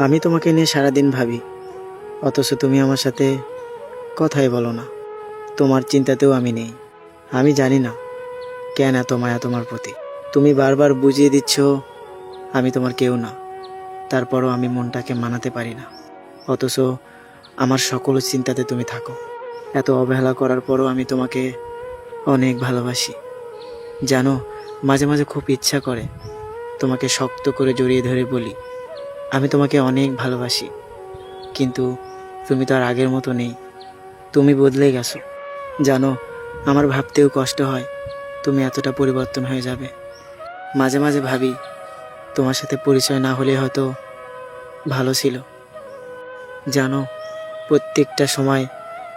আমি তোমাকে নিয়ে সারাদিন ভাবি, অথচ তুমি আমার সাথে কথাই বলো না। তোমার চিন্তাতেও আমি নেই। আমি জানি না কেন এত মায়া তোমার প্রতি। তুমি বারবার বুঝিয়ে দিচ্ছ আমি তোমার কেউ না, তারপরও আমি মনটাকে মানাতে পারি না। অথচ আমার সকল চিন্তাতে তুমি থাকো। এত অবহেলা করার পরও আমি তোমাকে অনেক ভালোবাসি। জানো, মাঝে মাঝে খুব ইচ্ছা করে তোমাকে শক্ত করে জড়িয়ে ধরে বলি আমি তোমাকে অনেক ভালোবাসি, কিন্তু তুমি তো আর আগের মতো নেই। তুমি বদলে গেছো। জানো, আমার ভাবতেও কষ্ট হয় তুমি এতটা পরিবর্তন হয়ে যাবে। মাঝে মাঝে ভাবি তোমার সাথে পরিচয় না হলে হয়তো ভালো ছিল। জানো, প্রত্যেকটা সময়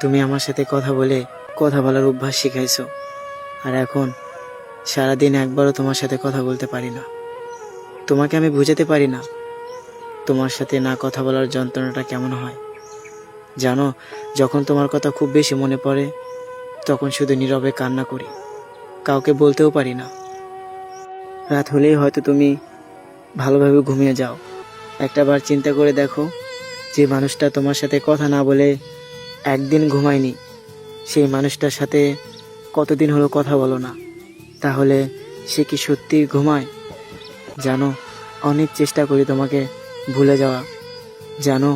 তুমি আমার সাথে কথা বলার অভ্যাস শিখাইছো, আর এখন সারাদিন একবারও তোমার সাথে কথা বলতে পারি না। তোমাকে আমি বুঝাতে পারি না তোমার সাথে না কথা বলার যন্ত্রণাটা কেমন হয়। জানো, যখন তোমার কথা খুব বেশি মনে পড়ে তখন শুধু নীরবে কান্না করি, কাউকে বলতেও পারি না। রাত হলেই হয়তো তুমি ভালোভাবে ঘুমিয়ে যাও। একটাবার চিন্তা করে দেখো, যে মানুষটা তোমার সাথে কথা না বলে একদিন ঘুমায়নি, সেই মানুষটার সাথে কতদিন হলো কথা বলো না, তাহলে সে কি সত্যি ঘুমায়? জানো, অনেক চেষ্টা করি তোমাকে ভুলে যাওয়া। জানো,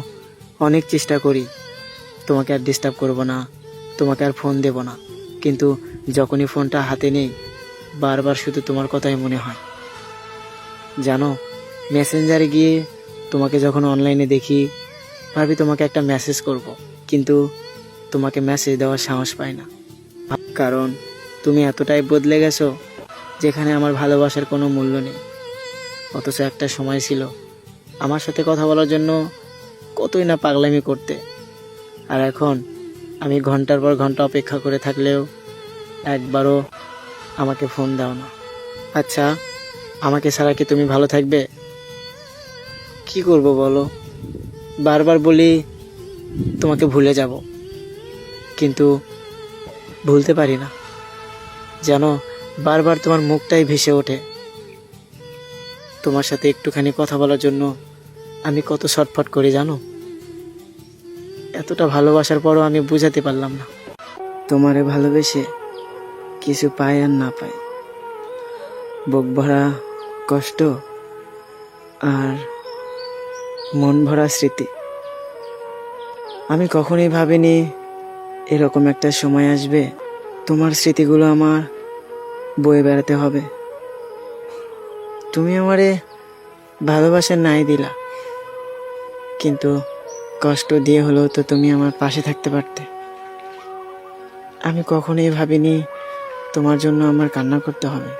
অনেক চেষ্টা করি তোমাকে আর ডিস্টার্ব করব না, তোমাকে আর ফোন দেব না, কিন্তু যখনই ফোনটা হাতে নেই বারবার শুধু তোমার কথাই মনে হয়। জানো, মেসেঞ্জারে গিয়ে তোমাকে যখন অনলাইনে দেখি ভাবি তোমাকে একটা মেসেজ করব, কিন্তু তোমাকে মেসেজ দেওয়ার সাহস পাই না, কারণ তুমি এতটাই বদলে গেছো যেখানে আমার ভালোবাসার কোনো মূল্য নেই। অথচ একটা সময় ছিল আমার সাথে কথা বলার জন্য কতই না পাগলামি করতে, আর এখন আমি ঘন্টার পর ঘন্টা অপেক্ষা করে থাকলেও একবারও আমাকে ফোন দাও না। আচ্ছা, আমাকে ছাড়া কি তুমি ভালো থাকবে? কি করব বলো? বারবার বলি তোমাকে ভুলে যাব, কিন্তু ভুলতে পারি না। জানো, বারবার তোমার মুখটাই ভেসে ওঠে। তোমার সাথে একটুখানি কথা বলার জন্য আমি কত ছটফট করি জানো। এতটা ভালোবাসার পরও আমি বুঝাতে পারলাম না। তোমারে ভালোবেসে কিছু পাই আর না পাই, বুক ভরা কষ্ট আর মন ভরা স্মৃতি। আমি কখনোই ভাবিনি এরকম একটা সময় আসবে তোমার স্মৃতিগুলো আমার বয়ে বেড়াতে হবে। তুমি আমারে ভালোবাসা নাই দিলা, কিন্তু কষ্ট দিয়ে হলেও তো তুমি আমার পাশে থাকতে পারতে। আমি কখনোই ভাবিনি তোমার জন্য আমার কান্না করতে হবে।